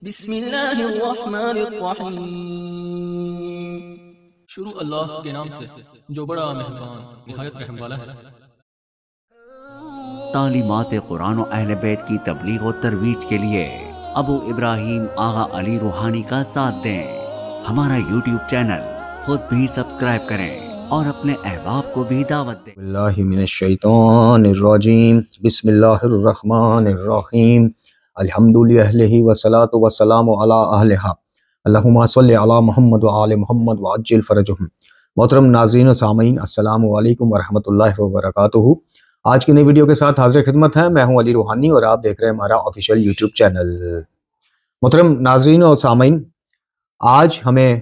بسم اللہ الرحمن الرحیم۔ شروع اللہ کے نام سے جو بڑا مہربان نہایت رحم والا ہے۔ تعلیمات قرآن و اہل بیت کی تبلیغ و ترویج کے لیے ابو ابراہیم آغا علی روحانی کا ساتھ دیں۔ ہمارا یوٹیوب چینل خود بھی سبسکرائب کریں اور اپنے احباب کو بھی دعوت دیں۔ اللہ من الشیطان الرجیم، بسم اللہ الرحمن الرحیم، الحمد للہ والصلاة والسلام علی اہلہا، اللہم صلی علی محمد وآل محمد وعجل فرجہم۔ محترم ناظرین و سامعین، السلام علیکم ورحمۃ اللہ وبرکاتہ۔ آج کی نئی ویڈیو کے ساتھ حاضر خدمت ہے، میں ہوں علی روحانی اور آپ دیکھ رہے ہیں ہمارا آفیشیل یوٹیوب چینل۔ محترم ناظرین و سامعین، آج ہمیں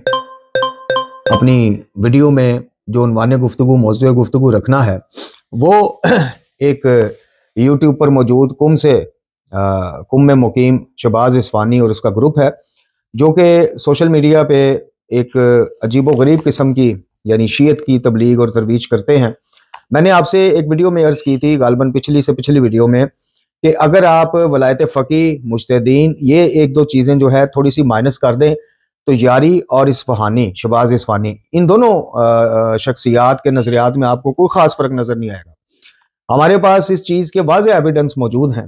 اپنی ویڈیو میں جو عنوان گفتگو، موضوع گفتگو رکھنا ہے، وہ ایک یوٹیوب پر موجود کم میں مقیم شہباز اصفہانی اور اس کا گروپ ہے، جو کہ سوشل میڈیا پہ ایک عجیب و غریب قسم کی یعنی شیعت کی تبلیغ اور ترویج کرتے ہیں۔ میں نے آپ سے ایک ویڈیو میں عرض کی تھی، غالباً پچھلی ویڈیو میں، کہ اگر آپ ولایت فقیہ، مجتہدین، یہ ایک دو چیزیں جو ہے تھوڑی سی مائنس کر دیں تو یاری اور اصفہانی، شہباز اصفہانی، ان دونوں شخصیات کے نظریات میں آپ کو کوئی خاص فرق نظر نہیں آئے گا۔ ہمارے پاس اس چیز کے واضح ایویڈنس موجود ہیں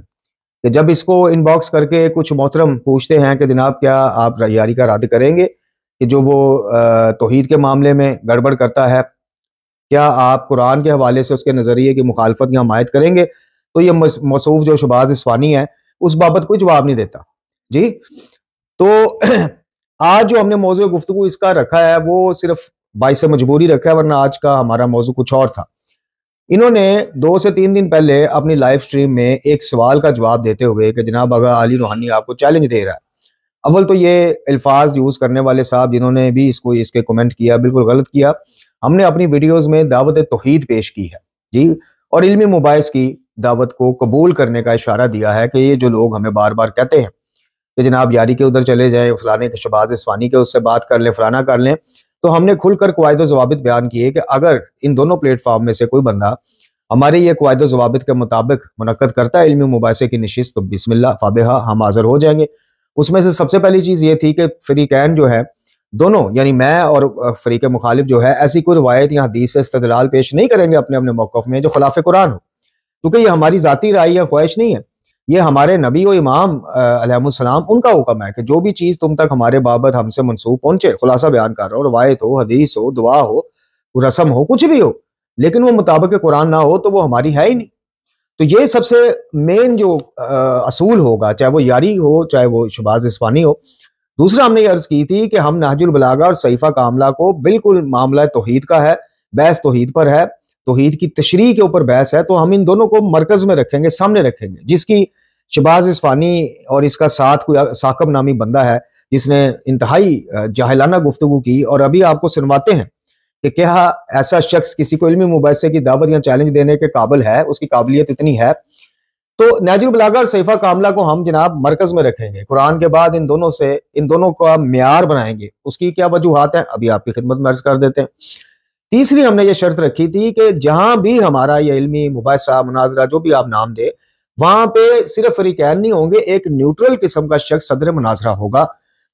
کہ جب اس کو ان باکس کر کے کچھ محترم پوچھتے ہیں کہ جناب کیا آپ یاری کا رد کریں گے کہ جو وہ توحید کے معاملے میں گڑبڑ کرتا ہے، کیا آپ قرآن کے حوالے سے اس کے نظریے کی مخالفت یا حمایت کریں گے، تو یہ موصوف جو شہباز اصفہانی ہے اس بابت کوئی جواب نہیں دیتا جی۔ تو آج جو ہم نے موضوع گفتگو اس کا رکھا ہے وہ صرف باعث مجبوری رکھا ہے، ورنہ آج کا ہمارا موضوع کچھ اور تھا۔ انہوں نے 2 سے 3 دن پہلے اپنی لائیو سٹریم میں ایک سوال کا جواب دیتے ہوئے کہ جناب آغا علی روحانی آپ کو چیلنج دے رہا ہے۔ اول تو یہ الفاظ یوز کرنے والے صاحب جنہوں نے بھی اس کے کومنٹ کیا، بالکل غلط کیا۔ ہم نے اپنی ویڈیوز میں دعوت توحید پیش کی ہے جی، اور علمی مباحث کی دعوت کو قبول کرنے کا اشارہ دیا ہے کہ یہ جو لوگ ہمیں بار بار کہتے ہیں کہ جناب یاری کے ادھر چلے جائیں، فلانے کے شہباز اصفہانی کے اس سے بات کر لیں، فلانا کر لیں، تو ہم نے کھل کر قواعد و ضوابط بیان کیے کہ اگر ان دونوں پلیٹ فارم میں سے کوئی بندہ ہمارے یہ قواعد و ضوابط کے مطابق منعقد کرتا ہے علمی مباحثے کی نشست، تو بسم اللہ فابہا، ہم حاضر ہو جائیں گے۔ اس میں سے سب سے پہلی چیز یہ تھی کہ فریقین جو ہے دونوں، یعنی میں اور فریق مخالف جو ہے، ایسی کوئی روایت یا حدیث سے استدلال پیش نہیں کریں گے اپنے موقف میں جو خلاف قرآن ہو، کیونکہ یہ ہماری ذاتی رائے یا خواہش نہیں ہے، یہ ہمارے نبی و امام علیہ السلام ان کا حکم ہے کہ جو بھی چیز تم تک ہمارے بابت ہم سے منسوب پہنچے، خلاصہ بیان کر رہا ہوں، روایت ہو، حدیث ہو، دعا ہو، رسم ہو، کچھ بھی ہو، لیکن وہ مطابق قرآن نہ ہو تو وہ ہماری ہے ہی نہیں۔ تو یہ سب سے مین جو اصول ہوگا، چاہے وہ یاری ہو، چاہے وہ شہباز اصفہانی ہو۔ دوسرا ہم نے یہ عرض کی تھی کہ ہم نہج البلاغہ اور صحیفہ کاملہ کو بالکل معاملہ توحید کا ہے، بحث توحید پر ہے، توحید کی تشریح کے اوپر بحث ہے، تو ہم ان دونوں کو مرکز میں رکھیں گے، سامنے رکھیں گے۔ جس کی شہباز اصفہانی اور اس کا ساتھ کوئی ثاقب نامی بندہ ہے جس نے انتہائی جاہلانہ گفتگو کی، اور ابھی آپ کو سنواتے ہیں کہ کیا ایسا شخص کسی کو علمی مباحثے کی دعوت یا چیلنج دینے کے قابل ہے، اس کی قابلیت اتنی ہے۔ تو نہج البلاغہ اور صحیفہ کاملہ کو ہم جناب مرکز میں رکھیں گے، قرآن کے بعد ان دونوں کا معیار بنائیں گے۔ اس کی کیا وجوہات ہیں ابھی آپ کی خدمت میں عرض کر دیتے ہیں۔ تیسری ہم نے یہ شرط رکھی تھی کہ جہاں بھی ہمارا یہ علمی مباحثہ، مناظرہ، جو بھی آپ نام دے، وہاں پہ صرف فریقین نہیں ہوں گے، ایک نیوٹرل قسم کا شخص صدر مناظرہ ہوگا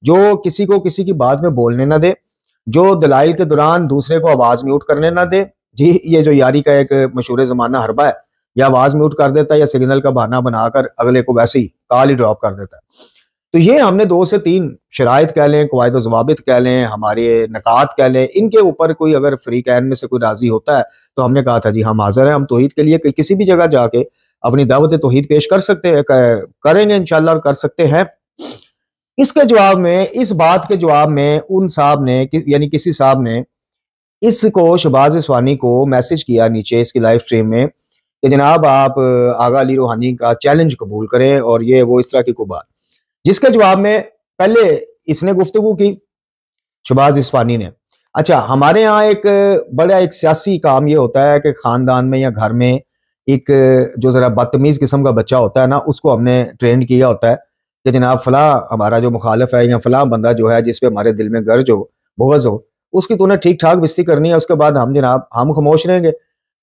جو کسی کو کسی کی بات میں بولنے نہ دے، جو دلائل کے دوران دوسرے کو آواز میوٹ کرنے نہ دے جی۔ یہ جو یاری کا ایک مشہور زمانہ حربہ ہے، یا آواز میوٹ کر دیتا ہے یا سگنل کا بہانہ بنا کر اگلے کو ویسے ہی کال ہی ڈراپ کر دیتا ہے۔ تو یہ ہم نے 2 سے 3 شرائط کہہ لیں، قواعد و ضوابط کہہ لیں، ہمارے نکات کہہ لیں، ان کے اوپر کوئی اگر فریقین میں سے کوئی راضی ہوتا ہے تو ہم نے کہا تھا جی ہم حاضر ہیں، ہم توحید کے لیے کسی بھی جگہ جا کے اپنی دعوت توحید پیش کر سکتے ہیں، کریں گے انشاءاللہ اور کر سکتے ہیں۔ اس کے جواب میں، اس بات کے جواب میں ان صاحب نے، یعنی کسی صاحب نے اس کو، شہباز اصفہانی کو میسج کیا نیچے اس کی لائیو سٹریم میں کہ جناب آپ آغا علی روحانی کا چیلنج قبول کریں، اور یہ وہ اس طرح کی کوئی بات، جس کے جواب میں پہلے اس نے گفتگو کی شہباز اصفہانی نے۔ اچھا، ہمارے ہاں ایک سیاسی کام یہ ہوتا ہے کہ خاندان میں یا گھر میں ایک جو ذرا بدتمیز قسم کا بچہ ہوتا ہے نا، اس کو ہم نے ٹرینڈ کیا ہوتا ہے کہ جناب فلاں ہمارا جو مخالف ہے یا فلاں بندہ جو ہے جس پہ ہمارے دل میں گرج ہو، بغض ہو، اس کی تو نے ٹھیک ٹھاک بستی کرنی ہے، اس کے بعد ہم خاموش رہیں گے۔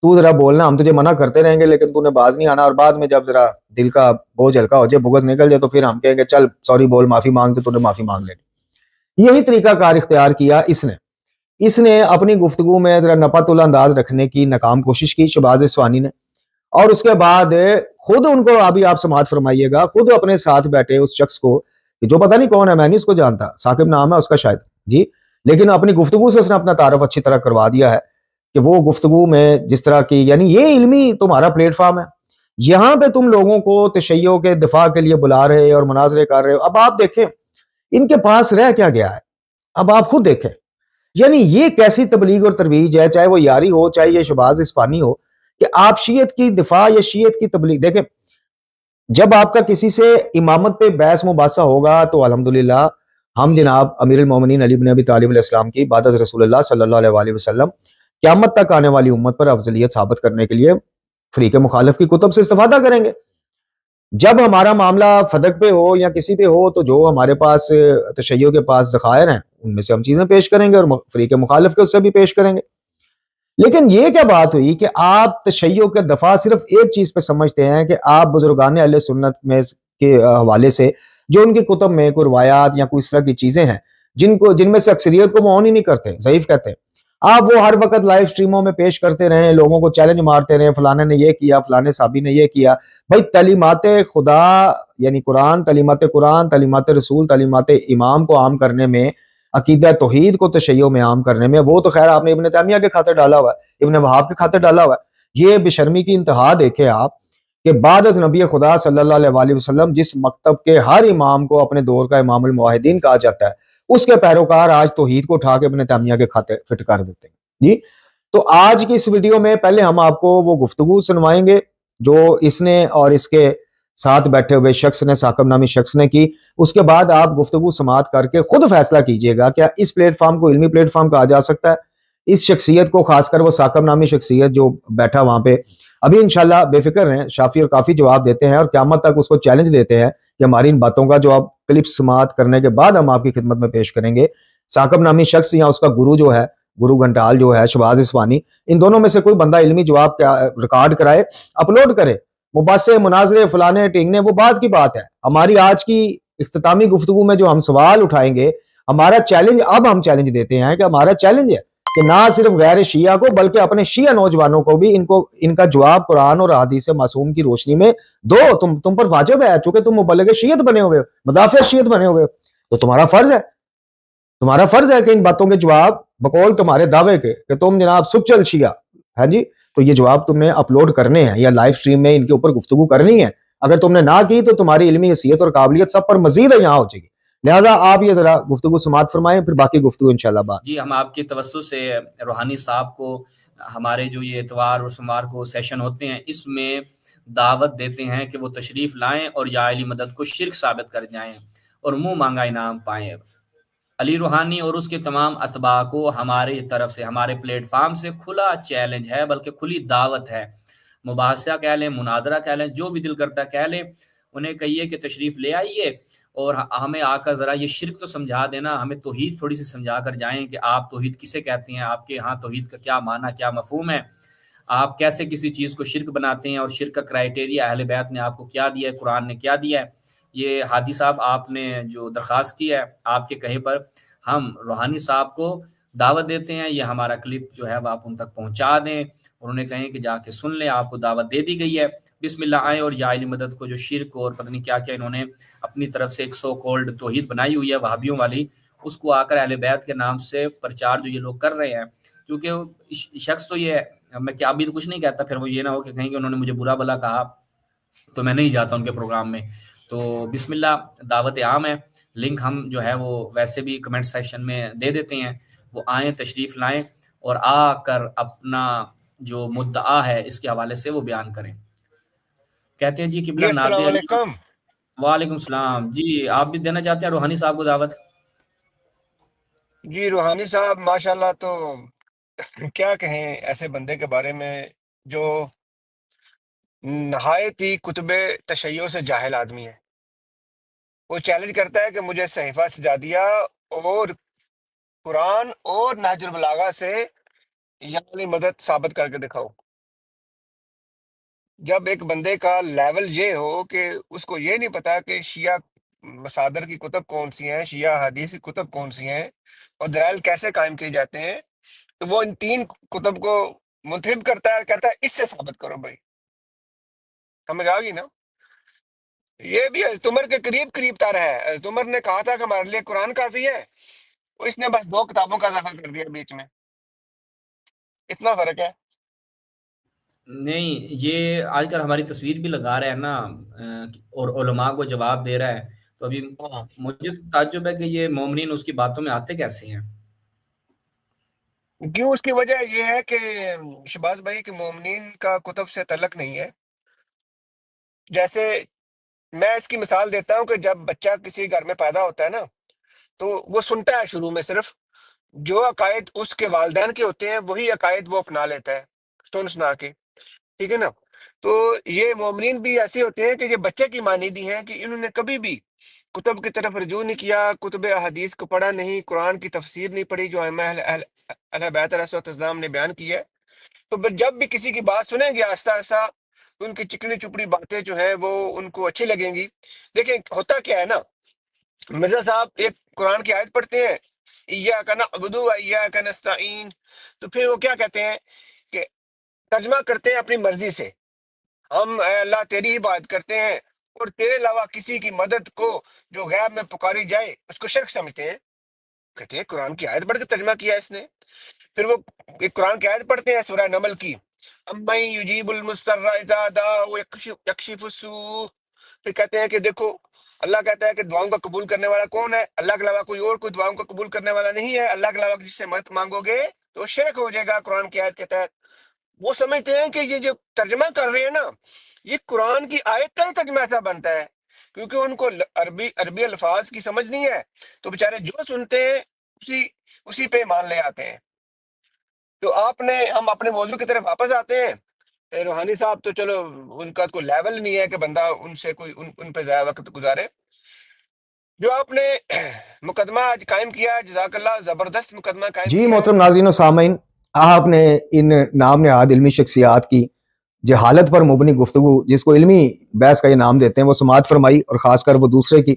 تو ذرا بولنا، ہم تجھے منع کرتے رہیں گے لیکن تو نے باز نہیں آنا، اور بعد میں جب ذرا دل کا بوجھ ہلکا ہو جائے، بغض نکل جائے، تو پھر ہم کہیں گے چل سوری بول، معافی مانگ، تو نے معافی مانگ لینی۔ یہی طریقہ کار اختیار کیا اس نے اپنی گفتگو میں ذرا نپت الانداز رکھنے کی ناکام کوشش کی شہباز اصفہانی نے، اور اس کے بعد خود ان کو، ابھی آپ سماعت فرمائیے گا، خود اپنے ساتھ بیٹھے اس شخص کو، جو پتہ نہیں کون ہے، میں نہیں اس کو جانتا، ثاقب نام ہے اس کا شاید جی، لیکن اپنی گفتگو سے اس نے اپنا تعارف اچھی طرح کروا دیا ہے کہ وہ گفتگو میں جس طرح کی، یعنی یہ علمی تمہارا پلیٹ فارم ہے، یہاں پہ تم لوگوں کو تشیع کے دفاع کے لیے بلا رہے اور مناظرے کر رہے ہو۔ اب آپ دیکھیں ان کے پاس رہ کیا گیا ہے، اب آپ خود دیکھیں، یعنی یہ کیسی تبلیغ اور ترویج ہے، چاہے وہ یاری ہو چاہے یہ شہباز اصفہانی ہو، کہ آپ شیعت کی دفاع یا شیعت کی تبلیغ دیکھیں۔ جب آپ کا کسی سے امامت پہ بحث مباحثہ ہوگا تو الحمدللہ ہم جناب امیر المومنین علی بن ابی طالب علیہ السلام کی بعد از رسول اللہ صلی اللہ علیہ وآلہ وسلم قیامت تک آنے والی امت پر افضلیت ثابت کرنے کے لیے فریق مخالف کی کتب سے استفادہ کریں گے۔ جب ہمارا معاملہ فدق پہ ہو یا کسی پہ ہو تو جو ہمارے پاس تشیع کے پاس ذخائر ہیں ان میں سے ہم چیزیں پیش کریں گے، اور فریق مخالف کے اس سے بھی پیش کریں گے۔ لیکن یہ کیا بات ہوئی کہ آپ تشیع کے دفاع صرف ایک چیز پہ سمجھتے ہیں کہ آپ بزرگان اہل سنت میں کے حوالے سے جو ان کی کتب میں کوئی روایات یا کوئی اس طرح کی چیزیں ہیں جن میں سے اکثریت کو وہ آن ہی نہیں کرتے، ضعیف کہتے ہیں، آپ وہ ہر وقت لائیو سٹریموں میں پیش کرتے رہیں، لوگوں کو چیلنج مارتے رہیں، فلانے نے یہ کیا، فلانے صحابی نے یہ کیا۔ بھائی تعلیمات خدا یعنی قرآن، تعلیمات رسول، تعلیمات امام کو عام کرنے میں، عقیدہ توحید کو تشیع میں عام کرنے میں، وہ تو خیر آپ نے ابن تیمیہ کے خاطر ڈالا ہوا ہے، ابن وہاب کے خاطر ڈالا ہوا ہے۔ یہ بشرمی کی انتہا دیکھیں آپ کہ بعد از نبی خدا صلی اللہ علیہ وآلہ وسلم جس مکتب کے ہر امام کو اپنے دور کا امام الموحدین کہا جاتا ہے، اس کے پیروکار آج توحید کو اٹھا کے ابن تیمیہ کے خاطر فٹ کر دیتے ہیں جی۔ تو آج کی اس ویڈیو میں پہلے ہم آپ کو وہ گفتگو سنوائیں گے جو اس نے اور اس کے ساتھ بیٹھے ہوئے شخص نے، ثاقب نامی شخص نے کی، اس کے بعد آپ گفتگو سماعت کر کے خود فیصلہ کیجئے گا کیا اس پلیٹ فارم کو علمی پلیٹ فارم کہا جا سکتا ہے۔ اس شخصیت کو، خاص کر وہ ثاقب نامی شخصیت جو بیٹھا وہاں پہ، ابھی انشاءاللہ بے فکر رہیں، شافی اور کافی جواب دیتے ہیں، اور قیامت تک اس کو چیلنج دیتے ہیں کہ ہماری ان باتوں کا جواب کلپ سماعت کرنے کے بعد ہم آپ کی خدمت میں پیش کریں گے۔ ثاقب نامی شخص یا اس کا گرو جو ہے، گرو گھنٹال جو ہے، شہباز اصفہانی، ان دونوں میں سے کوئی بندہ علمی جواب ریکارڈ کرائے، اپلوڈ کرے، مباحثے، مناظرے، فلانے ٹینگنے، وہ بات کی بات ہے۔ ہماری آج کی اختتامی گفتگو میں جو ہم سوال اٹھائیں گے، ہمارا چیلنج، اب ہم چیلنج دیتے ہیں کہ ہمارا چیلنج ہے کہ نہ صرف غیر شیعہ کو بلکہ اپنے شیعہ نوجوانوں کو بھی ان کا جواب قرآن اور احادیث معصوم کی روشنی میں دو۔ تم پر واجب ہے، چونکہ تم مبلغ شیعت بنے ہوئے ہو، مدافع شیعت بنے ہوئے ہو، تو تمہارا فرض ہے کہ ان باتوں کے جواب بقول تمہارے دعوے کے کہ تم جناب سچل شیعہ ہے جی، تو یہ جواب تم نے اپلوڈ کرنے ہیں یا لائیو سٹریم میں ان کے اوپر گفتگو کرنی ہے۔ اگر تم نے نہ کی تو تمہاری علمی حیثیت اور قابلیت سب پر مزید یہاں ہو جائے گی۔ لہٰذا آپ یہ ذرا گفتگو سماعت فرمائیں، پھر باقی گفتگو انشاءاللہ بعد۔ جی، ہم آپ کے توسط سے روحانی صاحب کو ہمارے جو یہ اتوار اور سوموار کو سیشن ہوتے ہیں اس میں دعوت دیتے ہیں کہ وہ تشریف لائیں اور یا علی مدد کو شرک ثابت کر جائیں اور منہ مانگا انعام پائیں۔ علی روحانی اور اس کے تمام اتباع کو ہماری طرف سے، ہمارے پلیٹ فارم سے کھلا چیلنج ہے، بلکہ کھلی دعوت ہے۔ مباحثہ کہہ لیں، مناظرہ کہہ لیں، جو بھی دل کرتا ہے کہہ لیں، انہیں کہیے کہ تشریف لے آئیے اور ہمیں آ کر ذرا یہ شرک تو سمجھا دینا، ہمیں توحید تھوڑی سی سمجھا کر جائیں کہ آپ توحید کسے کہتے ہیں، آپ کے ہاں توحید کا کیا معنی، کیا مفہوم ہے، آپ کیسے کسی چیز کو شرک بناتے ہیں، اور شرک کا کرائیٹیریا اہل بیت نے آپ کو کیا دیا ہے، قرآن نے کیا دیا ہے۔ یہ ہادی صاحب آپ نے جو درخواست کی ہے، آپ کے کہے پر ہم روحانی صاحب کو دعوت دیتے ہیں، یہ ہمارا کلپ جو ہے وہ آپ ان تک پہنچا دیں، اور انہیں کہیں کہ جا کے سن لیں، آپ کو دعوت دے دی گئی ہے۔ بسم اللہ آئیں اور یا علی مدد کو جو شرک اور پتہ نہیں کیا کیا انہوں نے اپنی طرف سے ایک سو کولڈ توحید بنائی ہوئی ہے وہابیوں والی، اس کو آ کر اہل بیت کے نام سے پرچار جو یہ لوگ کر رہے ہیں، کیونکہ شخص تو یہ ہے، میں کیا ابھی تو کچھ نہیں کہتا، پھر وہ یہ نہ ہو کہ کہیں کہ انہوں نے مجھے برا بلا کہا تو میں نہیں جاتا ان کے پروگرام میں۔ تو بسم اللہ، دعوت عام ہے، لنک ہم جو ہے وہ ویسے بھی کمنٹ سیکشن میں دے دیتے ہیں، وہ آئیں، تشریف لائیں اور آ کر اپنا جو مدعا ہے اس کے حوالے سے وہ بیان کریں۔ کہتے ہیں جی قبلہ جی السلام نادر علی۔ علیکم۔ وعلیکم السلام جی، آپ بھی دینا چاہتے ہیں روحانی صاحب کو دعوت؟ جی روحانی صاحب ماشاءاللہ، تو کیا کہیں ایسے بندے کے بارے میں جو نہایت ہی کتب تشیع سے جاہل آدمی ہے۔ وہ چیلنج کرتا ہے کہ مجھے صحیفہ سجادیہ اور قرآن اور نہج البلاغہ سے یا علی مدد ثابت کر کے دکھاؤ۔ جب ایک بندے کا لیول یہ ہو کہ اس کو یہ نہیں پتا کہ شیعہ مصادر کی کتب کون سی ہیں، شیعہ حدیث کی کتب کون سی ہیں، اور دلائل کیسے قائم کیے جاتے ہیں، تو وہ ان 3 کتب کو منتخب کرتا ہے اور کہتا ہے اس سے ثابت کرو بھائی. سمجھ آ گئی نا؟ یہ بھی حضرت عمر کے قریب قریب تر ہے. حضرت عمر نے کہا تھا کہ ہمارے لیے قرآن کافی ہے، تو اس نے بس 2 کتابوں کا اضافہ کر دیا بیچ میں. اتنا فرق ہے. نہیں، یہ آج کل ہماری تصویر بھی لگا رہا ہے نا، اور علماء کو جواب دے رہا ہے. تو ابھی ہاں. مجھے تو تعجب ہے کہ یہ مومنین اس کی باتوں میں آتے کیسے ہیں. کیوں؟ اس کی وجہ یہ ہے کہ شہباز بھائی کہ مومنین کا کتب سے تعلق نہیں ہے. جیسے میں اس کی مثال دیتا ہوں کہ جب بچہ کسی گھر میں پیدا ہوتا ہے نا، تو وہ سنتا ہے شروع میں صرف جو عقائد اس کے والدین کے ہوتے ہیں وہی عقائد وہ اپنا لیتا ہے سنا کے. ٹھیک ہے نا؟ تو یہ مومنین بھی ایسے ہوتے ہیں کہ یہ بچے کی مانیدی ہیں کہ انہوں نے کبھی بھی کتب کی طرف رجوع نہیں کیا، کتب احادیث کو پڑھا نہیں، قرآن کی تفسیر نہیں پڑھی جو ائمہ اہل بیت علیہ السلام نے بیان کی ہے. تو پھر جب بھی کسی کی بات سنیں گے آہستہ آہستہ ان کی چکنی چپڑی باتیں جو ہیں وہ ان کو اچھی لگیں گی. دیکھیں ہوتا کیا ہے نا، مرزا صاحب ایک قرآن کی آیت پڑھتے ہیں ایاک نعبد و ایاک نستعین، تو پھر وہ کیا کہتے ہیں کہ ترجمہ کرتے ہیں اپنی مرضی سے، ہم اے اللہ تیری عبادت کرتے ہیں اور تیرے علاوہ کسی کی مدد کو جو غیب میں پکاری جائے اس کو شرک سمجھتے ہیں. کہتے ہیں قرآن کی آیت پڑھ کے ترجمہ کیا اس نے. پھر وہ ایک قرآن کی آیت پڑھتے ہیں سورہ نمل کی، امن یجیب المضطر اذا دعا یکشف السوء، پھر کہتے ہیں کہ دیکھو اللہ کہتا ہے کہ دعاؤں کا قبول کرنے والا کون ہے، اللہ کے علاوہ کوئی اور کوئی دعاؤں کا قبول کرنے والا نہیں ہے، اللہ کے علاوہ جس سے مدد مانگو گے تو شرک ہو جائے گا قرآن کی آیت کے تحت. وہ سمجھتے ہیں کہ یہ جو ترجمہ کر رہے ہیں نا یہ قرآن کی آیت کا ہی ترجمہ ایسا بنتا ہے، کیونکہ ان کو عربی الفاظ کی سمجھ نہیں ہے، تو بےچارے جو سنتے ہیں اسی پہ مان لے آتے ہیں. تو ہم اپنے موضوع کی طرف واپس آتے ہیں. روحانی صاحب تو چلو ان کا کوئی لیول نہیں ہے کہ بندہ ان سے کوئی ان پہ ضائع وقت گزارے. جو آپ نے مقدمہ آج قائم کیا، جزاک اللہ، زبردست مقدمہ قائم جی کیا ہے. محترم ناظرین و سامعین، آپ نے ان نام نہاد علمی شخصیات کی جہالت پر مبنی گفتگو، جس کو علمی بحث کا یہ نام دیتے ہیں، وہ سماعت فرمائی، اور خاص کر وہ دوسرے کی،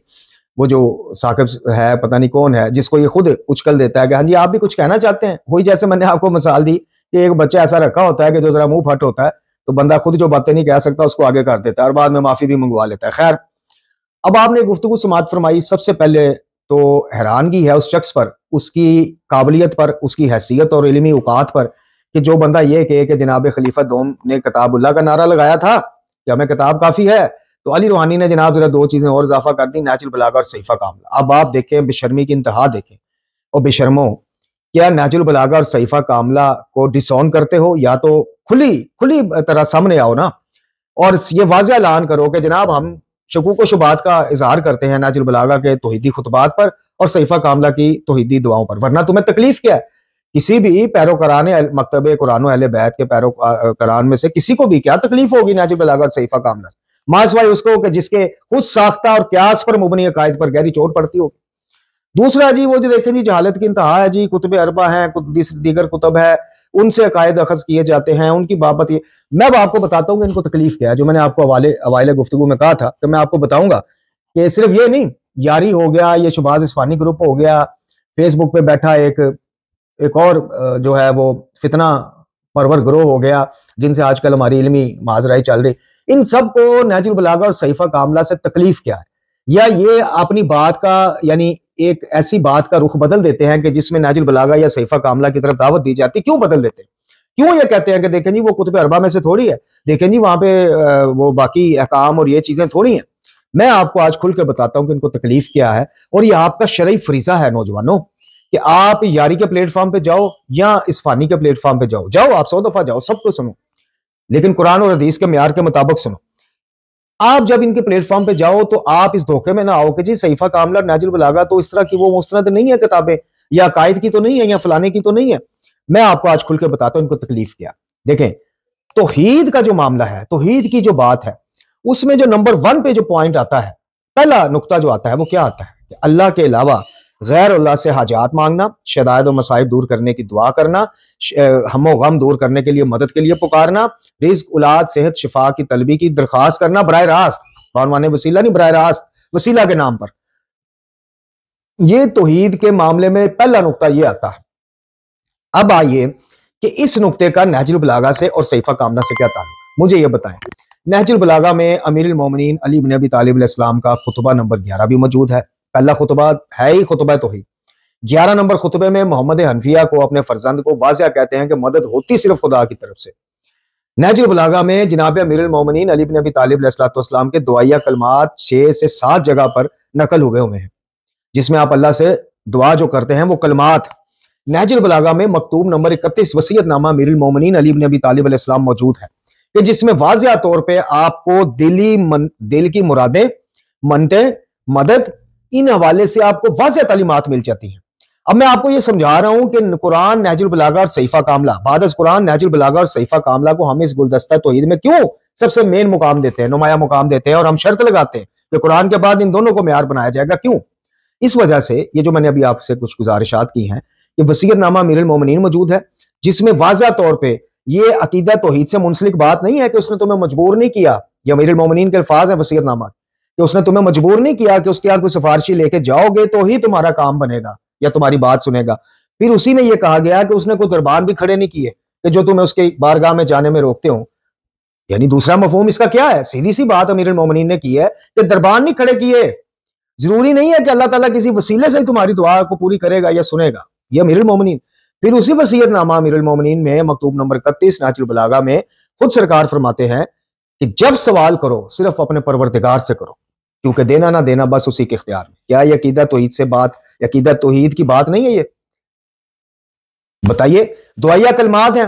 وہ جو ثاقب ہے پتہ نہیں کون ہے، جس کو یہ خود اچکل دیتا ہے کہ ہاں جی آپ بھی کچھ کہنا چاہتے ہیں. وہی جیسے میں نے آپ کو مثال دی کہ ایک بچہ ایسا رکھا ہوتا ہے کہ جو ذرا منہ پھٹ ہوتا ہے تو بندہ خود جو باتیں نہیں کہہ سکتا اس کو آگے کر دیتا ہے اور بعد میں معافی بھی منگوا لیتا ہے. خیر، اب آپ نے گفتگو سماعت فرمائی. سب سے پہلے تو حیرانگی ہے اس شخص پر، اس کی قابلیت پر، اس کی حیثیت اور علمی اوقات پر، کہ جو بندہ یہ کہے کہ جناب خلیفہ دوم نے کتاب اللہ کا نعرہ لگایا تھا کہ ہمیں کتاب کافی ہے، تو علی روحانی نے جناب ذرا 2 چیزیں اور اضافہ کر دی، نہج البلاغہ اور صحیفہ کاملہ. اب آپ دیکھیں بے شرمی کی انتہا دیکھیں. اور بے شرمو، کیا نہج البلاغہ اور صحیفہ کاملہ کو ڈسون کرتے ہو؟ یا تو کھلی طرح سامنے آؤ نا اور یہ واضح اعلان کرو کہ جناب ہم شکوک و شبہات کا اظہار کرتے ہیں نہج البلاغہ کے توحیدی خطبات پر اور صحیفہ کاملہ کی توحیدی دعاؤں پر. ورنہ تمہیں تکلیف کیا ہے؟ کسی بھی پیروکاران مکتب قرآن و اہل بیت کے پیروکاران میں سے کسی کو بھی کیا تکلیف ہوگی نہج البلاغہ اور صحیفہ کاملہ سے؟ ماں سوائے اس کو کہ جس کے خود ساختہ اور قیاس پر مبنی عقائد پر گہری چوٹ پڑتی ہوگی. دوسرا جی وہ جو دیکھیں جی جہالت کی انتہا ہے جی، کتب اربع ہیں، دیگر کتب ہے، ان سے عقائد اخذ کیے جاتے ہیں، ان کی بابت یہ. میں اب آپ کو بتاتا ہوں کہ ان کو تکلیف کیا ہے، جو میں نے آپ کو اوائل گفتگو میں کہا تھا کہ میں آپ کو بتاؤں گا کہ صرف یہ نہیں، یاری ہو گیا، یہ شہباز اصفہانی گروپ ہو گیا، فیس بک پہ بیٹھا ایک اور جو ہے وہ فتنہ پرور گروہ ہو گیا، جن سے آج کل ہماری علمی معاذرائی چل رہی. ان سب کو نہج البلاغہ اور صحیفہ کاملہ سے تکلیف کیا ہے؟ یا یہ اپنی بات کا یعنی ایک ایسی بات کا رخ بدل دیتے ہیں کہ جس میں نہج البلاغہ یا صحیفہ کاملہ کی طرف دعوت دی جاتی. کیوں بدل دیتے ہیں؟ کیوں یہ کہتے ہیں کہ دیکھیں جی وہ کتب اربع میں سے تھوڑی ہے، دیکھیں جی وہاں پہ وہ باقی احکام اور یہ چیزیں تھوڑی ہیں. میں آپ کو آج کھل کے بتاتا ہوں کہ ان کو تکلیف کیا ہے، اور یہ آپ کا شرعی فریضہ ہے نوجوانوں کہ آپ یاری کے پلیٹ فارم پہ جاؤ یا اصفہانی کے پلیٹ فارم پہ جاؤ آپ 100 دفعہ جاؤ، سب کو سنو، لیکن قرآن اور حدیث کے معیار کے مطابق سنو. آپ جب ان کے پلیٹ فارم پہ جاؤ تو آپ اس دھوکے میں نہ آؤ کہ جی صحیفہ کاملہ اور نہج البلاغہ تو اس طرح کی وہ مستند نہیں ہے کتابیں، یا عقائد کی تو نہیں ہے، یا فلانے کی تو نہیں ہے. میں آپ کو آج کھل کے بتاتا ہوں ان کو تکلیف کیا. دیکھیں توحید کا جو معاملہ ہے، توحید کی جو بات ہے، اس میں جو نمبر 1 پہ جو پوائنٹ آتا ہے، پہلا نقطہ جو آتا ہے وہ کیا آتا ہے کہ اللہ کے علاوہ غیر اللہ سے حاجات مانگنا، شدائد و مصائب دور کرنے کی دعا کرنا، ہم و غم دور کرنے کے لیے مدد کے لیے پکارنا، رزق، اولاد، صحت، شفا کی طلبی کی درخواست کرنا براہ راست، بعنوان وسیلہ نہیں، براہ راست وسیلہ کے نام پر۔ یہ توحید کے معاملے میں پہلا نقطہ یہ آتا ہے۔ اب آئیے کہ اس نقطے کا نہج البلاغہ سے اور صحیفہ کاملہ سے کیا تعلق، مجھے یہ بتائیں۔ نہج البلاغہ میں امیر المومنین علی بن ابی طالب علیہ السلام کا خطبہ نمبر 11 بھی موجود ہے۔ پہلا خطبہ ہے ہی خطبہ توحید۔ 11 نمبر خطبے میں محمد حنفیہ کو اپنے فرزند کو واضح کہتے ہیں کہ مدد ہوتی صرف خدا کی طرف سے۔ نہج البلاغہ میں جناب امیر المومنین علی بن ابی طالب علیہ السلام کے دعائیہ کلمات 6 سے 7 جگہ پر نقل ہوئے ہیں، جس میں آپ اللہ سے دعا جو کرتے ہیں وہ کلمات۔ نہج البلاغہ میں مکتوب نمبر 31 وصیت نامہ امیر المومنین علی بن ابی طالب علیہ السلام موجود ہے، کہ جس میں واضح طور پہ آپ کو دل کی مرادیں، منتیں، مدد، ان حوالے سے آپ کو واضح تعلیمات مل جاتی ہیں۔ اب میں آپ کو یہ سمجھا رہا ہوں کہ قرآن، نہج البلاغہ اور صحیفہ کاملہ، بعد از قرآن نہج البلاغہ اور صحیفہ کاملہ کو ہم اس گلدستہ توحید میں کیوں سب سے مین مقام دیتے ہیں، نمایاں مقام دیتے ہیں، اور ہم شرط لگاتے ہیں کہ قرآن کے بعد ان دونوں کو معیار بنایا جائے گا، کیوں؟ اس وجہ سے یہ جو میں نے ابھی آپ سے کچھ گزارشات کی ہیں کہ وصیت نامہ امیر المومنین موجود ہے، جس میں واضح طور پہ یہ عقیدہ توحید سے منسلک بات نہیں ہے کہ اس نے تمہیں مجبور نہیں کیا، یہ امیر المومنین کے الفاظ ہیں وصیت نامہ کہ اس نے تمہیں مجبور نہیں کیا کہ اس کے یہاں کوئی سفارشی لے کے جاؤ گے تو ہی تمہارا کام بنے گا یا تمہاری بات سنے گا۔ پھر اسی میں یہ کہا گیا کہ اس نے کوئی دربان بھی کھڑے نہیں کیے کہ جو تمہیں اس کے بارگاہ میں جانے میں روکتے ہوں۔ یعنی دوسرا مفہوم اس کا کیا ہے؟ سیدھی سی بات امیر المومنین نے کی ہے کہ دربان نہیں کھڑے کیے۔ ضروری نہیں ہے کہ اللہ تعالیٰ کسی وسیلے سے ہی تمہاری دعا کو پوری کرے گا یا سنے گا، یہ امیر المومنین۔ پھر اسی وصیت نامہ امیر المومنین میں مکتوب نمبر 31 نہج البلاغہ میں خود سرکار فرماتے ہیں کہ جب سوال کرو صرف اپنے پروردگار سے کرو، کیونکہ دینا نہ دینا بس اسی کے اختیار میں۔ کیا یہ عقیدہ توحید سے بات، عقیدہ توحید کی بات نہیں ہے؟ یہ بتائیے، دعائیہ کلمات ہیں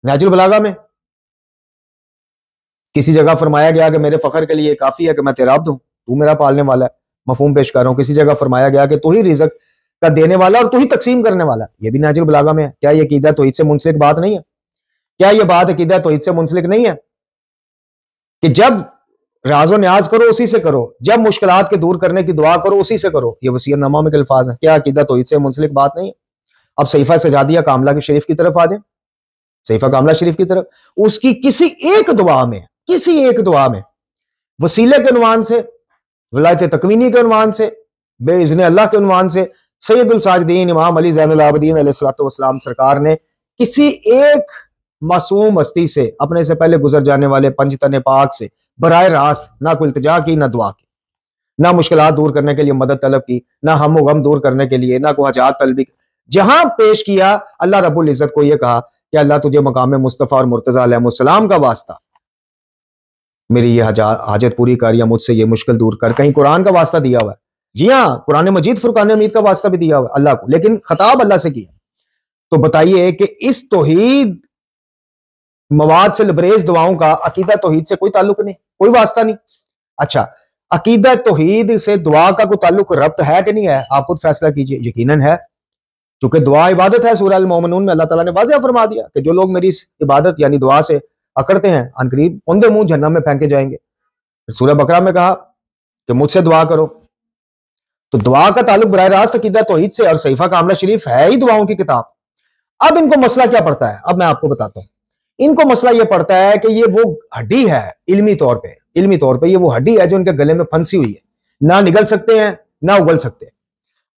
نہج البلاغہ میں، کسی جگہ فرمایا گیا کہ میرے فخر کے لیے کافی ہے کہ میں تیرا عبد ہوں، تو میرا پالنے والا ہے، مفہوم پیش کر رہا ہوں۔ کسی جگہ فرمایا گیا کہ تو ہی رزق کا دینے والا اور تو ہی تقسیم کرنے والا، یہ بھی نہج البلاغہ میں ہے۔ کیا یہ عقیدہ توحید سے منسلک بات نہیں ہے؟ کیا یہ بات عقیدہ توحید سے منسلک نہیں ہے کہ جب راز و نیاز کرو اسی سے کرو، جب مشکلات کے دور کرنے کی دعا کرو اسی سے کرو؟ یہ وصیت نامہ میں کے الفاظ ہیں۔ کیا عقیدہ توحید سے منسلک بات نہیں ہے؟ اب صحیفہ سجادیہ کاملہ کی شریف کی طرف آ جائیں، صحیفہ کاملہ شریف کی طرف۔ اس کی کسی ایک دعا میں وسیلے کے عنوان سے، ولایت تکوینی کے عنوان سے، بے اذن اللہ کے عنوان سے، سید الساجدین امام علی زین العابدین علیہ الصلوۃ والسلام سرکار نے کسی ایک معصوم ہستی سے، اپنے سے پہلے گزر جانے والے پنجتن پاک سے براہ راست نہ کوئی التجا کی، نہ دعا کی، نہ مشکلات دور کرنے کے لیے مدد طلب کی، نہ ہم و غم دور کرنے کے لیے، نہ کوئی حاجات طلبی کی۔ جہاں پیش کیا اللہ رب العزت کو یہ کہا کہ اللہ تجھے مقام مصطفیٰ اور مرتضیٰ علیہ السلام کا واسطہ میری یہ حاجت پوری کر یا مجھ سے یہ مشکل دور کر۔ کہیں قرآن کا واسطہ دیا ہوا ہے، جی ہاں، قرآن مجید فرقان حمید کا واسطہ بھی دیا ہوا ہے اللہ کو، لیکن خطاب اللہ سے کیا۔ تو بتائیے کہ اس توحید مواد سے لبریز دعاؤں کا عقیدہ توحید سے کوئی تعلق نہیں، کوئی واسطہ نہیں۔ اچھا، عقیدہ توحید سے دعا کا کوئی تعلق ربط ہے کہ نہیں ہے؟ آپ خود فیصلہ کیجئے۔ یقیناً ہے، چونکہ دعا عبادت ہے۔ سورہ المومنون میں اللہ تعالیٰ نے واضح فرما دیا کہ جو لوگ میری اس عبادت یعنی دعا سے اکڑتے ہیں ان قریب ان دے منہ جہنم میں پھینکے جائیں گے۔ سورہ بقرہ میں کہا کہ مجھ سے دعا کرو، تو دعا کا تعلق براہ راست عقیدہ توحید سے، اور صحیفہ کاملہ شریف ہے ہی دعاؤں کی کتاب۔ اب ان کو مسئلہ کیا پڑتا ہے؟ اب میں آپ کو بتاتا ہوں۔ ان کو مسئلہ یہ پڑتا ہے کہ یہ وہ ہڈی ہے، علمی طور پہ یہ وہ ہڈی ہے جو ان کے گلے میں پھنسی ہوئی ہے، نہ نگل سکتے ہیں نہ اگل سکتے ہیں۔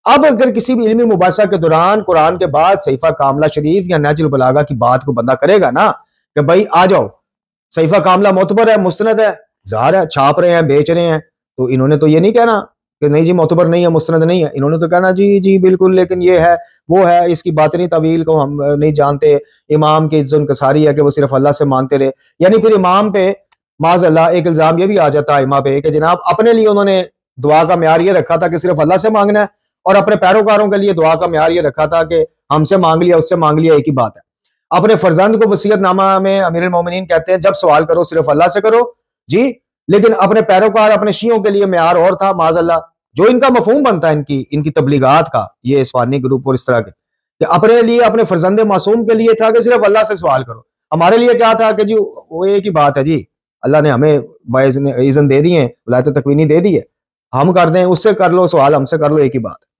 اب اگر کسی بھی علمی مباحثہ کے دوران قرآن کے بعد صحیفہ کاملہ شریف یا نہج البلاغہ کی بات کو بندہ کرے گا نا کہ بھائی آ جاؤ، صحیفہ کاملہ معتبر ہے، مستند ہے، ظاہر ہے چھاپ رہے ہیں، بیچ رہے ہیں، تو انہوں نے تو یہ نہیں کہنا کہ نہیں جی معتبر نہیں ہے، مستند نہیں ہے، انہوں نے تو کہنا جی بالکل، لیکن یہ ہے وہ ہے، اس کی باطنی طویل کو ہم نہیں جانتے، امام کی عزت انکساری ہے کہ وہ صرف اللہ سے مانتے رہے۔ یعنی پھر امام پہ معاذ اللہ ایک الزام یہ بھی آ جاتا ہے امام پہ کہ جناب اپنے لیے انہوں نے دعا کا معیار یہ رکھا تھا کہ صرف اللہ سے مانگنا ہے، اور اپنے پیروکاروں کے لیے دعا کا معیار یہ رکھا تھا کہ ہم سے مانگ لیا، اس سے مانگ لیا، ایک ہی بات ہے۔ اپنے فرزند کو وصیت نامہ میں امیر المومنین کہتے ہیں جب سوال کرو صرف اللہ سے کرو، جی، لیکن اپنے پیروکار اپنے شیعوں کے لیے معیار اور تھا، معاذ اللہ، جو ان کا مفہوم بنتا ہے ان کی تبلیغات کا، یہ اسفانی گروپ اور اس طرح کے، کہ اپنے لیے اپنے فرزند معصوم کے لیے تھا کہ صرف اللہ سے سوال کرو، ہمارے لیے کیا تھا کہ جی وہ ایک ہی بات ہے، جی اللہ نے ہمیں باذن دے دی ہے، ولایت تکوینی دے دی ہے، ہم کر دیں، اس سے کر لو سوال، ہم سے کر لو، ایک ہی بات ہے۔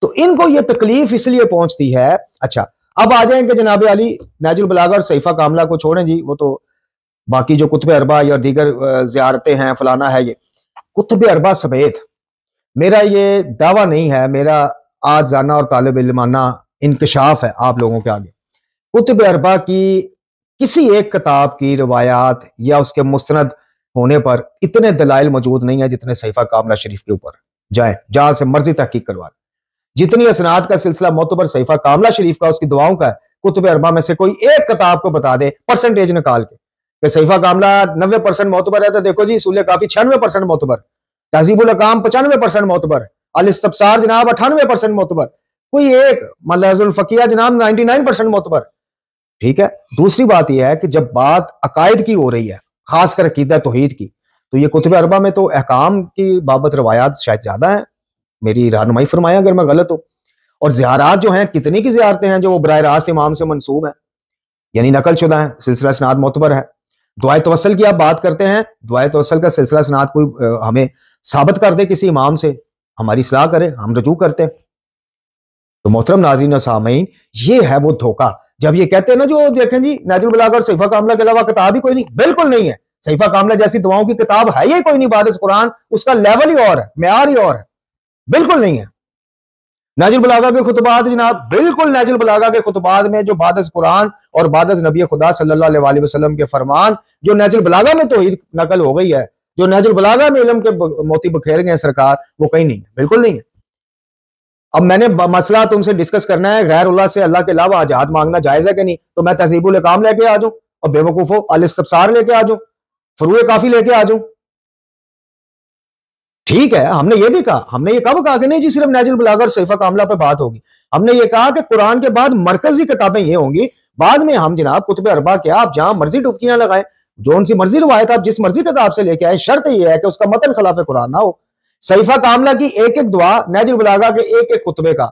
تو ان کو یہ تکلیف اس لیے پہنچتی ہے. اچھا اب آ جائیں کہ جناب علی نہج البلاغہ اور صحیفہ کاملہ کو چھوڑیں جی, وہ تو باقی جو کتب اربع یا دیگر زیارتیں ہیں فلانا ہے, یہ کتب اربع سمیت میرا یہ دعویٰ نہیں ہے, میرا آج جانا اور طالب علمانہ انکشاف ہے آپ لوگوں کے آگے. کتب اربع کی کسی ایک کتاب کی روایات یا اس کے مستند ہونے پر اتنے دلائل موجود نہیں ہیں جتنے صحیفہ کاملہ شریف کے اوپر جائیں, جہاں سے مرضی تحقیق کروا لیں. جتنی اسناد کا سلسلہ معتبر صحیفہ کاملہ شریف کا, اس کی دعاؤں کا ہے, کتب اربع میں سے کوئی ایک کتاب کو بتا دے پرسنٹیج نکال کے کہ صحیفہ کاملہ 90% معتبر ہے, تو دیکھو جی اصول کافی 96% معتبر, تہذیب الاحکام 95% معتبر, الاستبصار جناب 98% معتبر, کوئی ایک ملحظ الفقیہ جناب 99% معتبر. ٹھیک ہے. دوسری بات یہ ہے کہ جب بات عقائد کی ہو رہی ہے, خاص کر عقیدہ توحید کی, تو یہ کتب اربع میں تو احکام کی بابت روایات شاید زیادہ ہیں, میری رہنمائی فرمائیں اگر میں غلط ہوں. اور زیارات جو ہیں, کتنی کی زیارتیں ہیں جو وہ براہ راست امام سے منسوب ہیں, یعنی نقل شدہ ہیں, سلسلہ اسناد معتبر ہے. دعائے توسل کی آپ بات کرتے ہیں, دعائے توسل کا سلسلہ اسناد کوئی ہمیں ثابت کر دے کسی امام سے, ہماری اصلاح کرے, ہم رجوع کرتے ہیں. تو محترم ناظرین و سامعین, یہ ہے وہ دھوکہ. جب یہ کہتے ہیں نا جو دیکھیں جی نہج البلاغہ اور صحیفہ کاملہ کے علاوہ کتاب ہی کوئی نہیں, بالکل نہیں ہے. صحیفہ کاملہ جیسی دعاؤں کی کتاب ہے یہ کوئی نہیں بعد از قرآن, اس کا لیول ہی اور ہے, معیار ہی اور ہے, بالکل نہیں ہے. نہج البلاغہ کے خطبات جناب, بالکل نہج البلاغہ کے خطبات میں جو بعد از قرآن اور بعد از نبی خدا صلی اللہ علیہ وسلم کے فرمان, جو نہج البلاغہ میں توحید نقل ہو گئی ہے, جو نہج البلاغہ میں علم کے موتی بکھیر گئے سرکار, وہ کہیں نہیں ہے, بالکل نہیں ہے. اب میں نے مسئلہ تم سے ڈسکس کرنا ہے, غیر اللہ سے اللہ کے علاوہ حاجات مانگنا جائز ہے کہ نہیں, تو میں تہذیب الاحکام لے کے آ جاؤں, اور بے وقوفو الاستبصار لے کے آ جاؤں, فروع کافی لے کے آ جاؤں. ٹھیک ہے, ہم نے یہ بھی کہا, ہم نے یہ کب کہا کہ نہیں جی صرف نہج البلاغہ اور صحیفہ کاملہ پہ بات ہوگی. ہم نے یہ کہا کہ قرآن کے بعد مرکزی کتابیں یہ ہوں گی, بعد میں ہم جناب کتب اربع کے آپ جہاں مرضی ڈبکیاں لگائیں, جو ان سی مرضی روایت آپ جس مرضی کتاب سے لے کے آئیں, شرط یہ ہے کہ اس کا متن خلاف قرآن نہ ہو. صحیفہ کاملہ کی ایک ایک دعا, نہج البلاغہ کے ایک ایک خطبے کا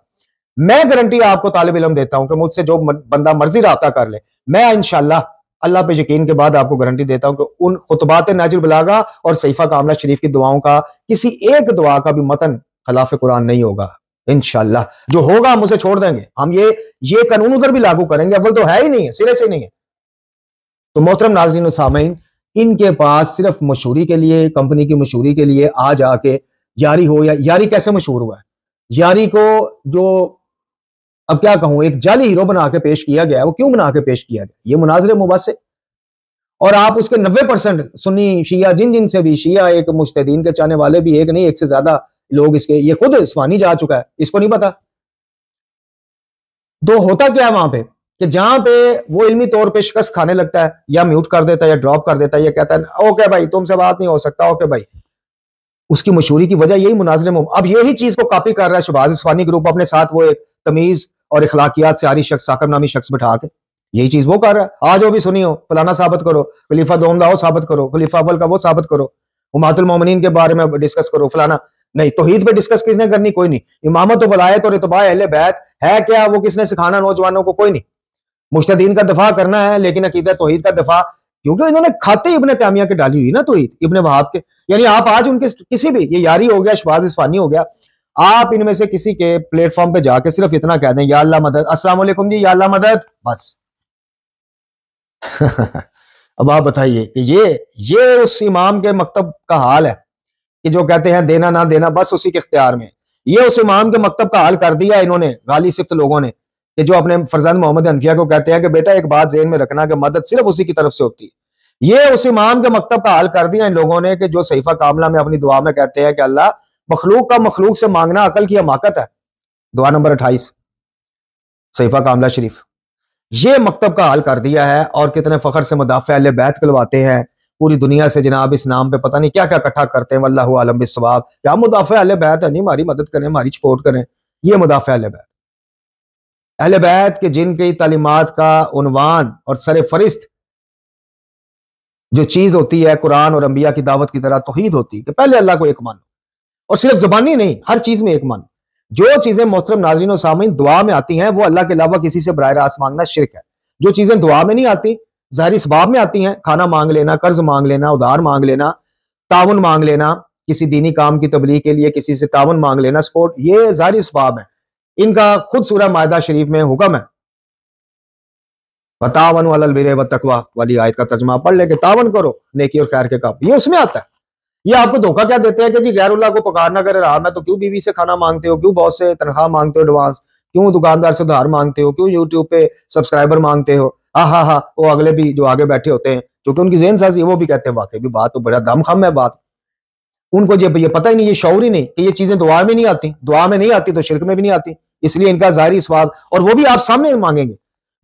میں گارنٹی آپ کو طالب علم دیتا ہوں کہ مجھ سے جو بندہ مرضی رابطہ کر لے, میں انشاءاللہ اللہ پہ یقین کے بعد آپ کو گارنٹی دیتا ہوں کہ ان خطبات نہج البلاغہ اور صحیفہ کاملہ شریف کی دعاؤں کا کسی ایک دعا کا بھی متن خلاف قرآن نہیں ہوگا انشاءاللہ. جو ہوگا ہم اسے چھوڑ دیں گے, ہم یہ قانون ادھر بھی لاگو کریں گے, اول تو ہے ہی نہیں ہے, سرے سے نہیں ہے. تو محترم ناظرین و سامعین, ان کے پاس صرف مشہوری کے لیے, کمپنی کی مشہوری کے لیے آ جا کے یاری ہو, یا یاری کیسے مشہور ہوا ہے, یاری کو جو اب کیا کہوں ایک جعلی ہیرو بنا کے پیش کیا گیا ہے. وہ کیوں بنا کے پیش کیا گیا, یہ مناظر مباحثے, اور آپ اس کے 90% سنی شیعہ جن سے بھی, شیعہ ایک مجتہدین کے چاہنے والے بھی, ایک نہیں ایک سے زیادہ لوگ اس کے, یہ خود اسفانی جا چکا ہے, اس کو نہیں پتا. تو ہوتا کیا ہے وہاں پہ کہ جہاں پہ وہ علمی طور پہ شکست کھانے لگتا ہے, یا میوٹ کر دیتا ہے یا ڈراپ کر دیتا ہے, یہ کہتا ہے اوکے بھائی تم سے بات نہیں ہو سکتا, اوکے بھائی. اس کی مشہوری کی وجہ یہی مناظر اب یہی چیز کو کاپی کر رہا ہے شہباز اصفہانی گروپ اپنے ساتھ, وہ ایک تمیز اور اخلاقیات سے عاری شخص ثاقب نامی شخص بٹھا کے یہی چیز وہ کر رہا ہے. آج وہ بھی سنی ہو, فلانا ثابت کرو, خلیفہ دوم دا وہ ثابت کرو, خلیفہ اول کا وہ ثابت کرو, امامۃ المومنین کے بارے میں ڈسکس کرو, فلانا نہیں. توحید پہ ڈسکس کس نے کرنی, کوئی نہیں. امامت و ولایت اور اتباع اہل بیت ہے کیا, وہ کس نے سکھانا نوجوانوں کو, کوئی نہیں. مجتہدین کا دفاع کرنا ہے, لیکن عقیدہ توحید کا دفاع, کیونکہ انہوں نے کھاتے ابن تیمیہ کے ڈالی ہوئی نا توحید, ابن وہاب کے. یعنی آپ آج ان کے کسی بھی, یہ یاری ہو گیا, شہباز اصفہانی ہو گیا, آپ ان میں سے کسی کے پلیٹ فارم پہ جا کے صرف اتنا کہہ دیں یا اللہ مدد, السلام علیکم جی یا اللہ مدد, بس. اب آپ بتائیے کہ یہ اس امام کے مکتب کا حال ہے کہ جو کہتے ہیں دینا نہ دینا بس اسی کے اختیار میں. یہ اس امام کے مکتب کا حال کر دیا انہوں نے, غالی صفت لوگوں نے, کہ جو اپنے فرزند محمد حنفیہ کو کہتے ہیں کہ بیٹا ایک بات ذہن میں رکھنا کہ مدد صرف اسی کی طرف سے ہوتی ہے. یہ اس امام کے مکتب کا حال کر دیا ان لوگوں نے کہ جو صحیفہ کاملہ میں اپنی دعا میں کہتے ہیں کہ اللہ مخلوق کا مخلوق سے مانگنا عقل کی حماقت ہے, دعا نمبر 28 صحیفہ کاملہ شریف. یہ مکتب کا حال کر دیا ہے, اور کتنے فخر سے مدافع اہل بیت کلواتے ہیں پوری دنیا سے جناب, اس نام پہ پتہ نہیں کیا کیا اکٹھا کرتے ہیں, واللہ عالم بالصواب. کیا مدافع اہل بیت ہے, نہیں ہماری مدد کریں, ہماری سپورٹ کریں. یہ مدافع اہل بیت, اہل بیت کے جن کی تعلیمات کا عنوان اور سر فہرست جو چیز ہوتی ہے قرآن اور انبیاء کی دعوت کی طرح توحید ہوتی ہے کہ پہلے اللہ کو ایک مانو, اور صرف زبانی نہیں, ہر چیز میں ایک مانو. جو چیزیں محترم ناظرین و سامعین دعا میں آتی ہیں وہ اللہ کے علاوہ کسی سے براہ راست مانگنا شرک ہے. جو چیزیں دعا میں نہیں آتی, ظاہری اسباب میں آتی ہیں, کھانا مانگ لینا, قرض مانگ لینا, ادھار مانگ لینا, تعاون مانگ لینا, کسی دینی کام کی تبلیغ کے لیے کسی سے تعاون مانگ لینا, سپورٹ, یہ ظاہری اسباب ہیں. ان کا خود سورہ مائدہ شریف میں حکم ہے، وَتَعَاوَنُوا عَلَى الْبِرِّ وَالتَّقْوَىٰ والی آیت کا ترجمہ پڑھ لے کہ تعاون کرو نیکی اور خیر کے کام، یہ اس میں آتا ہے۔ یہ آپ کو دھوکہ کیا دیتے ہیں کہ جی غیر اللہ کو پکارنا کرے رہا میں تو کیوں بیوی سے کھانا مانگتے ہو، کیوں باس سے تنخواہ مانگتے ہو ایڈوانس، کیوں دکاندار سے ادھار مانگتے ہو، کیوں یوٹیوب پہ سبسکرائبر مانگتے ہو، ہاں وہ اگلے بھی جو آگے بیٹھے ہوتے ہیں کیونکہ ان کی ذہن سازی ہے وہ بھی کہتے ہیں واقعی بھی بات تو بڑا دم خم ہے بات، ان کو یہ پتہ ہی نہیں، یہ شعور ہی نہیں کہ یہ چیزیں دعا میں نہیں آتی، دعا میں نہیں آتی تو شرک میں بھی نہیں آتی، اس لیے ان کا ظاہری ثواب، اور وہ بھی آپ سامنے مانگیں گے۔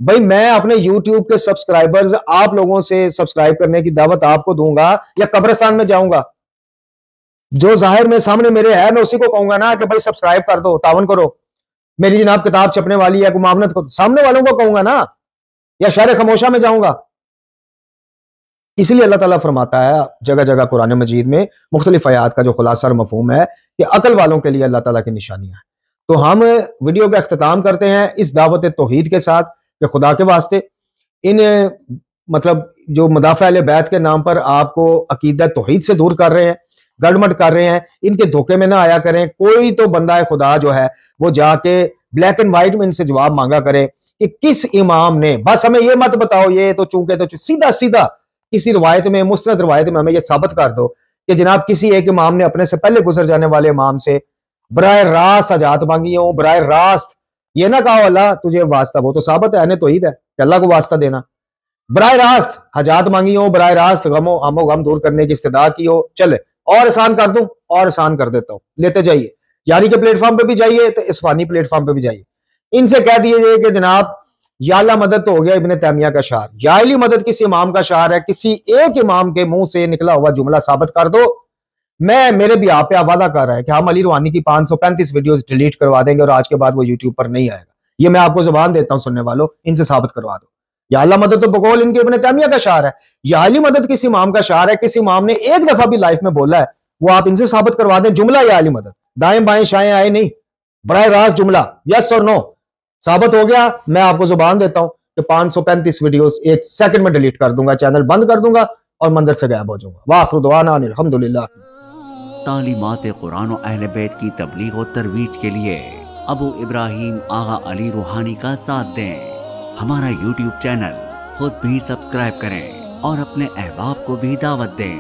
بھائی میں اپنے یوٹیوب کے سبسکرائبرز آپ لوگوں سے سبسکرائب کرنے کی دعوت آپ کو دوں گا یا قبرستان میں جاؤں گا؟ جو ظاہر میں سامنے میرے ہے میں اسی کو کہوں گا نا کہ بھائی سبسکرائب کر دو، تعاون کرو، میری جناب کتاب چھپنے والی ہے، کوئی معاونت کو سامنے والوں کو کہوں گا نا، یا شہر خاموشہ میں جاؤں گا؟ اس لیے اللہ تعالیٰ فرماتا ہے جگہ جگہ قرآن مجید میں مختلف آیات کا جو خلاصہ اور مفہوم ہے کہ عقل والوں کے لیے اللہ تعالیٰ کی نشانیاں ہیں۔ تو ہم ویڈیو کا اختتام کرتے ہیں اس دعوت توحید کے ساتھ کہ خدا کے واسطے ان مطلب جو مدافع اہل بیت کے نام پر آپ کو عقیدہ توحید سے دور کر رہے ہیں، گڑمٹ کر رہے ہیں، ان کے دھوکے میں نہ آیا کریں۔ کوئی تو بندہ خدا جو ہے وہ جا کے بلیک اینڈ وائٹ میں ان سے جواب مانگا کرے کہ کس امام نے، بس ہمیں یہ مت بتاؤ یہ تو چونکہ تو سیدھا کسی روایت میں، مستند روایت میں ہمیں یہ ثابت کر دو کہ جناب کسی ایک امام نے اپنے سے پہلے گزر جانے والے امام سے براہ راست حاجات مانگی ہوں، براہ راست یہ نہ کہو اللہ تجھے واسطہ، وہ تو ثابت ہے توحید ہے کہ اللہ کو واسطہ دینا، براہ راست حاجات مانگی ہوں، براہ راست ہم و غم دور کرنے کی استدعا کی ہو، چلے اور آسان کر دوں اور آسان کر دیتا ہوں، لیتے جائیے، یاری کے پلیٹ فارم پہ بھی جائیے تو اسفانی پلیٹ فارم پہ بھی جائیے، ان سے کہہ دیجیے کہ جناب یا اللہ مدد تو ہو گیا ابن تیمیہ کا شعر، یا علی مدد کسی امام کا شعر ہے، کسی ایک امام کے منہ سے نکلا ہوا جملہ ثابت کر دو، میرے بھی آپ پہ وعدہ کر رہا ہے کہ ہم علی روحانی کی 535 ویڈیوز ڈیلیٹ کروا دیں گے اور آج کے بعد وہ یوٹیوب پر نہیں آئے گا، یہ میں آپ کو زبان دیتا ہوں سننے والوں، ان سے ثابت کروا دو۔ یا اللہ مدد تو بقول ان کے ابن تیمیہ کا شعر ہے، یا علی مدد کسی امام کا شعر ہے، کسی امام نے ایک دفعہ بھی لائف میں بولا ہے، وہ آپ ان سے ثابت کروا دیں جملہ یا علی مدد، دائیں بائیں شائیں آئے نہیں، براہ راست جملہ یس اور نو ثابت ہو گیا، میں آپ کو زبان دیتا ہوں کہ 535 ویڈیوز ایک سیکنڈ میں ڈیلیٹ کر دوں گا، چینل بند کر دوں گا اور منظر سے غائب ہو جاؤں گا۔ وآخر دعوانا ان الحمدللہ۔ تعلیمات قرآن و اہل بیت کی تبلیغ و ترویج کے لیے ابو ابراہیم آغا علی روحانی کا ساتھ دیں۔ ہمارا یوٹیوب چینل خود بھی سبسکرائب کریں اور اپنے احباب کو بھی دعوت دیں۔